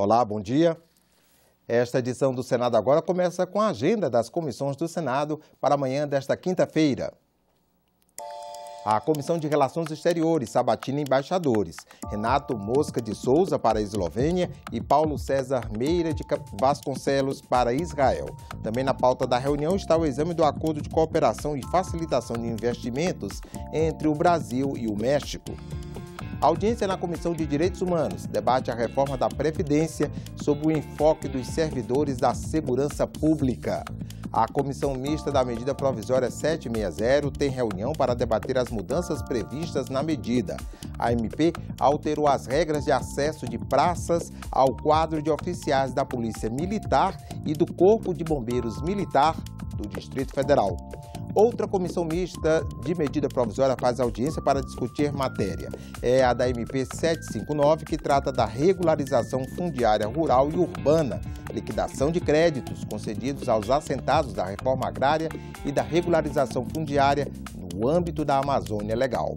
Olá, bom dia. Esta edição do Senado Agora começa com a agenda das comissões do Senado para amanhã desta quinta-feira. A Comissão de Relações Exteriores sabatina embaixadores, Renato Mosca de Souza para a Eslovênia e Paulo César Meira de Vasconcelos para Israel. Também na pauta da reunião está o exame do acordo de cooperação e facilitação de investimentos entre o Brasil e o México. A audiência na Comissão de Direitos Humanos debate a reforma da Previdência sob o enfoque dos servidores da segurança pública. A Comissão Mista da Medida Provisória 760 tem reunião para debater as mudanças previstas na medida. A MP alterou as regras de acesso de praças ao quadro de oficiais da Polícia Militar e do Corpo de Bombeiros Militar do Distrito Federal. Outra comissão mista de medida provisória faz audiência para discutir matéria. É a da MP 759, que trata da regularização fundiária rural e urbana, liquidação de créditos concedidos aos assentados da reforma agrária e da regularização fundiária no âmbito da Amazônia Legal.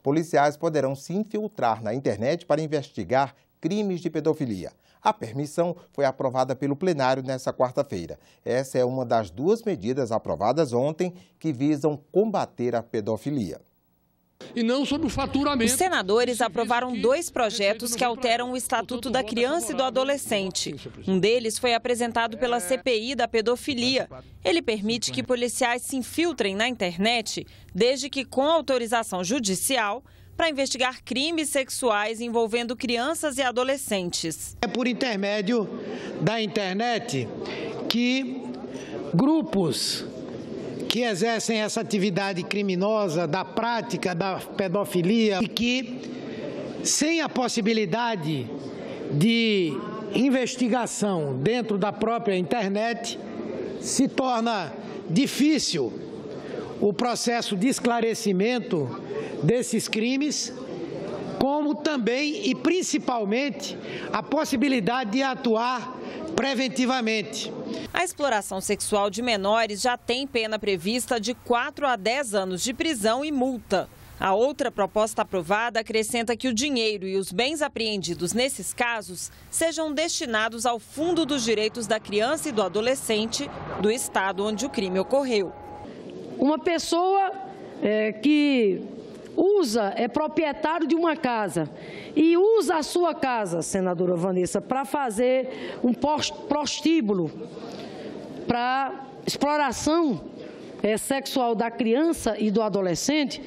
Policiais poderão se infiltrar na internet para investigar crimes de pedofilia. A permissão foi aprovada pelo plenário nesta quarta-feira. Essa é uma das duas medidas aprovadas ontem que visam combater a pedofilia. E não sobre o faturamento. Os senadores aprovaram 2 projetos que alteram o Estatuto da Criança e do Adolescente. Um deles foi apresentado pela CPI da pedofilia. Ele permite que policiais se infiltrem na internet, desde que com autorização judicial, para investigar crimes sexuais envolvendo crianças e adolescentes. É por intermédio da internet que grupos que exercem essa atividade criminosa da prática da pedofilia e que, sem a possibilidade de investigação dentro da própria internet, se torna difícil o processo de esclarecimento desses crimes, como também e principalmente a possibilidade de atuar preventivamente. A exploração sexual de menores já tem pena prevista de 4 a 10 anos de prisão e multa. A outra proposta aprovada acrescenta que o dinheiro e os bens apreendidos nesses casos sejam destinados ao Fundo dos Direitos da Criança e do Adolescente do estado onde o crime ocorreu. Uma pessoa que é proprietário de uma casa e usa a sua casa, senadora Vanessa, para fazer um prostíbulo para exploração sexual da criança e do adolescente,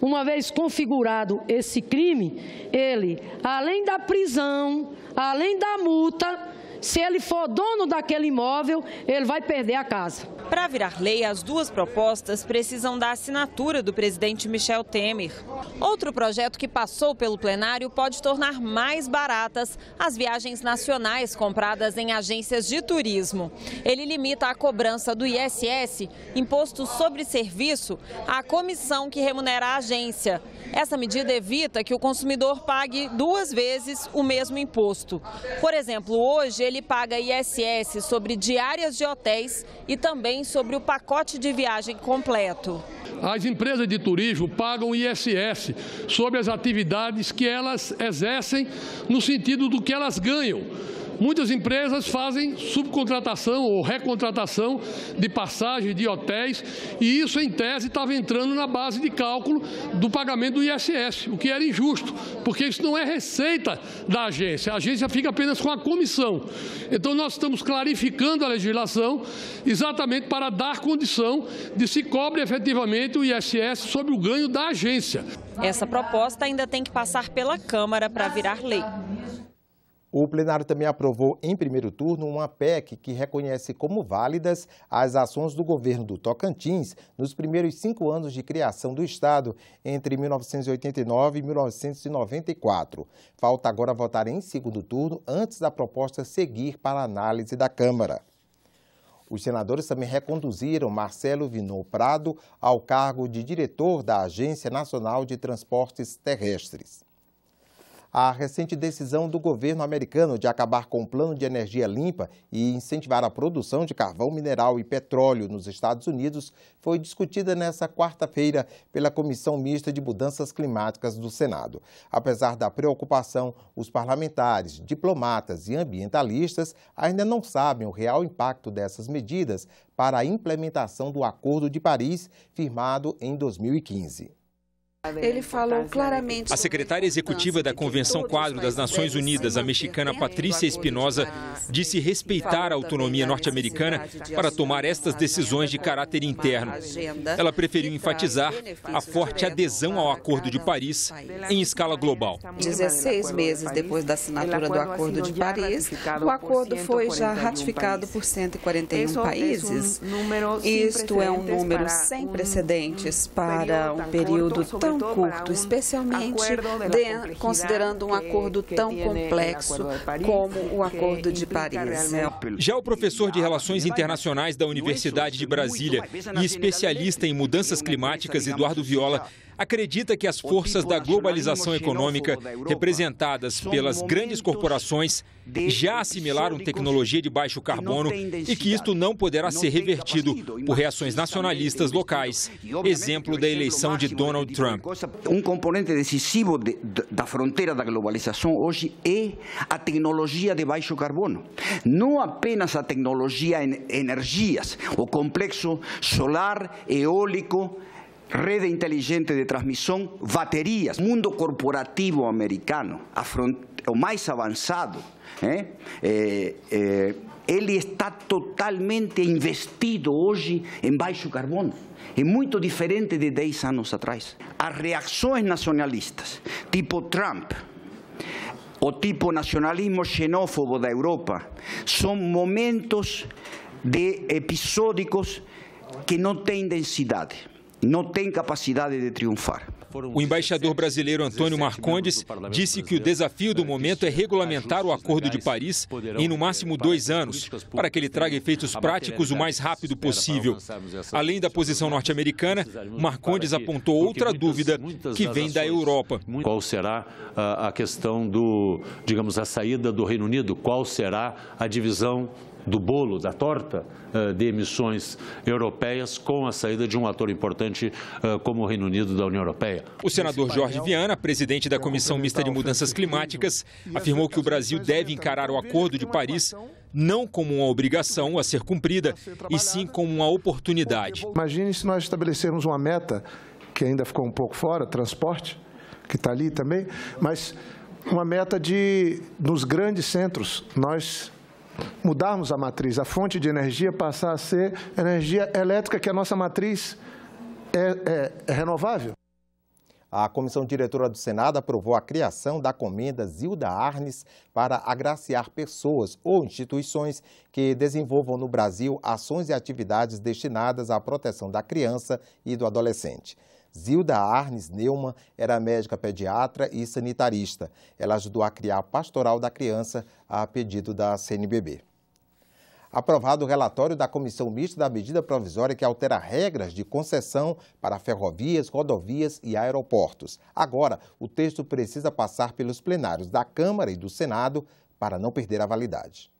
uma vez configurado esse crime, ele, além da prisão, além da multa, se ele for dono daquele imóvel, ele vai perder a casa. Para virar lei, as 2 propostas precisam da assinatura do presidente Michel Temer. Outro projeto que passou pelo plenário pode tornar mais baratas as viagens nacionais compradas em agências de turismo. Ele limita a cobrança do ISS, Imposto sobre Serviço, à comissão que remunera a agência. Essa medida evita que o consumidor pague 2 vezes o mesmo imposto. Por exemplo, hoje ele paga ISS sobre diárias de hotéis e também sobre o pacote de viagem completo. As empresas de turismo pagam ISS sobre as atividades que elas exercem no sentido do que elas ganham. Muitas empresas fazem subcontratação ou recontratação de passagens de hotéis e isso, em tese, estava entrando na base de cálculo do pagamento do ISS, o que era injusto, porque isso não é receita da agência. A agência fica apenas com a comissão. Então, nós estamos clarificando a legislação exatamente para dar condição de se cobre efetivamente o ISS sobre o ganho da agência. Essa proposta ainda tem que passar pela Câmara para virar lei. O plenário também aprovou em primeiro turno uma PEC que reconhece como válidas as ações do governo do Tocantins nos primeiros 5 anos de criação do estado, entre 1989 e 1994. Falta agora votar em segundo turno antes da proposta seguir para a análise da Câmara. Os senadores também reconduziram Marcelo Vinon Prado ao cargo de diretor da Agência Nacional de Transportes Terrestres. A recente decisão do governo americano de acabar com o plano de energia limpa e incentivar a produção de carvão mineral e petróleo nos Estados Unidos foi discutida nesta quarta-feira pela Comissão Mista de Mudanças Climáticas do Senado. Apesar da preocupação, os parlamentares, diplomatas e ambientalistas ainda não sabem o real impacto dessas medidas para a implementação do Acordo de Paris, firmado em 2015. Ele falou claramente. A secretária executiva da Convenção Quadro das Nações Unidas, a mexicana Patrícia Espinosa, disse respeitar a autonomia norte-americana para tomar estas decisões de caráter interno. Ela preferiu enfatizar a forte adesão ao Acordo de Paris em escala global. 16 meses depois da assinatura do Acordo de Paris, o acordo foi já ratificado por 141 países. Isto é um número sem precedentes para um período tão curto, especialmente considerando um acordo tão complexo como o Acordo de Paris. Já o professor de Relações Internacionais da Universidade de Brasília e especialista em mudanças climáticas, Eduardo Viola, acredita que as forças da globalização econômica, representadas pelas grandes corporações, já assimilaram tecnologia de baixo carbono e que isto não poderá ser revertido por reações nacionalistas locais. Exemplo da eleição de Donald Trump. Um componente decisivo da fronteira da globalização hoje é a tecnologia de baixo carbono. Não apenas a tecnologia em energias, o complexo solar, eólico, rede inteligente de transmissão, baterias. O mundo corporativo americano, o mais avançado, ele está totalmente investido hoje em baixo carbono. É muito diferente de 10 anos atrás. As reações nacionalistas, tipo Trump, o tipo nacionalismo xenófobo da Europa, são momentos episódicos que não têm densidade. Não tem capacidade de triunfar. O embaixador brasileiro Antônio Marcondes disse que o desafio do momento é regulamentar o Acordo de Paris em no máximo 2 anos, para que ele traga efeitos práticos o mais rápido possível. Além da posição norte-americana, Marcondes apontou outra dúvida que vem da Europa. Qual será a questão a saída do Reino Unido? Qual será a divisão do bolo, da torta de emissões europeias com a saída de um ator importante como o Reino Unido da União Europeia? O senador Jorge Viana, presidente da Comissão Mista de Mudanças Climáticas, afirmou que o Brasil deve encarar o Acordo de Paris não como uma obrigação a ser cumprida, e sim como uma oportunidade. Imagine se nós estabelecermos uma meta, que ainda ficou um pouco fora, transporte, que está ali também, mas uma meta nos grandes centros, nós mudarmos a matriz, a fonte de energia passar a ser energia elétrica, que a nossa matriz é renovável. A Comissão Diretora do Senado aprovou a criação da Comenda Zilda Arnes para agraciar pessoas ou instituições que desenvolvam no Brasil ações e atividades destinadas à proteção da criança e do adolescente. Zilda Arnes Neumann era médica pediatra e sanitarista. Ela ajudou a criar a Pastoral da Criança a pedido da CNBB. Aprovado o relatório da Comissão Mista da Medida Provisória que altera regras de concessão para ferrovias, rodovias e aeroportos. Agora, o texto precisa passar pelos plenários da Câmara e do Senado para não perder a validade.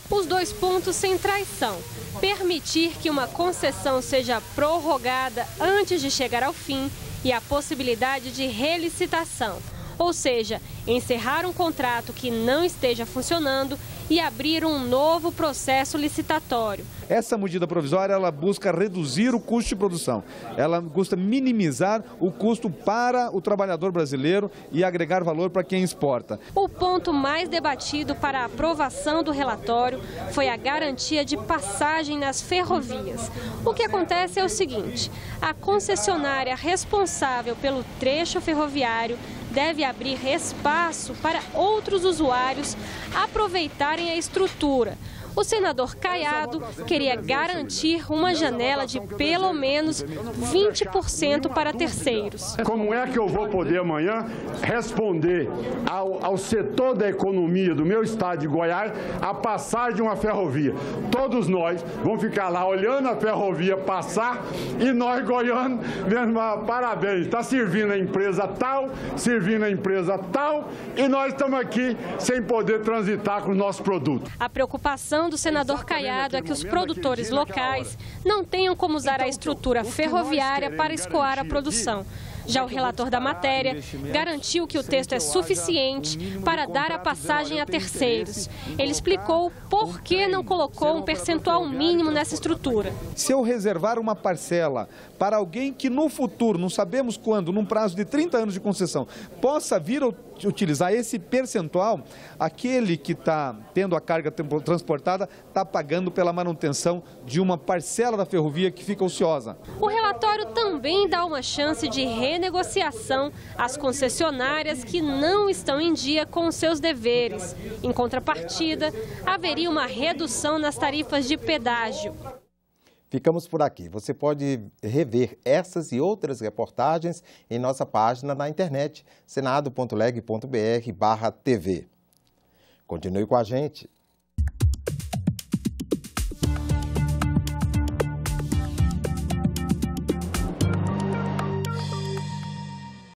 Os 2 pontos centrais são permitir que uma concessão seja prorrogada antes de chegar ao fim e a possibilidade de relicitação, ou seja, encerrar um contrato que não esteja funcionando e abrir um novo processo licitatório. Essa medida provisória ela busca reduzir o custo de produção, ela busca minimizar o custo para o trabalhador brasileiro e agregar valor para quem exporta. O ponto mais debatido para a aprovação do relatório foi a garantia de passagem nas ferrovias. O que acontece é o seguinte: a concessionária responsável pelo trecho ferroviário deve abrir espaço para outros usuários aproveitarem a estrutura. O senador Caiado queria garantir uma janela de pelo menos 20% para terceiros. Como é que eu vou poder amanhã responder ao setor da economia do meu estado de Goiás a passar de uma ferrovia? Todos nós vamos ficar lá olhando a ferrovia passar e nós, goianos, vendo, parabéns, está servindo a empresa tal, servindo a empresa tal, e nós estamos aqui sem poder transitar com o nosso produto. A preocupação do senador Caiado é que os produtores locais não tenham como usar a estrutura ferroviária para escoar a produção. Já o relator da matéria garantiu que o texto é suficiente para dar a passagem a terceiros. Ele explicou por que não colocou um percentual mínimo nessa estrutura. Se eu reservar uma parcela para alguém que no futuro, não sabemos quando, num prazo de 30 anos de concessão, possa vir a utilizar esse percentual, aquele que está tendo a carga transportada está pagando pela manutenção de uma parcela da ferrovia que fica ociosa. O relatório também dá uma chance de renegociação às concessionárias que não estão em dia com os seus deveres. Em contrapartida, haveria uma redução nas tarifas de pedágio. Ficamos por aqui. Você pode rever essas e outras reportagens em nossa página na internet, senado.leg.br/TV. Continue com a gente.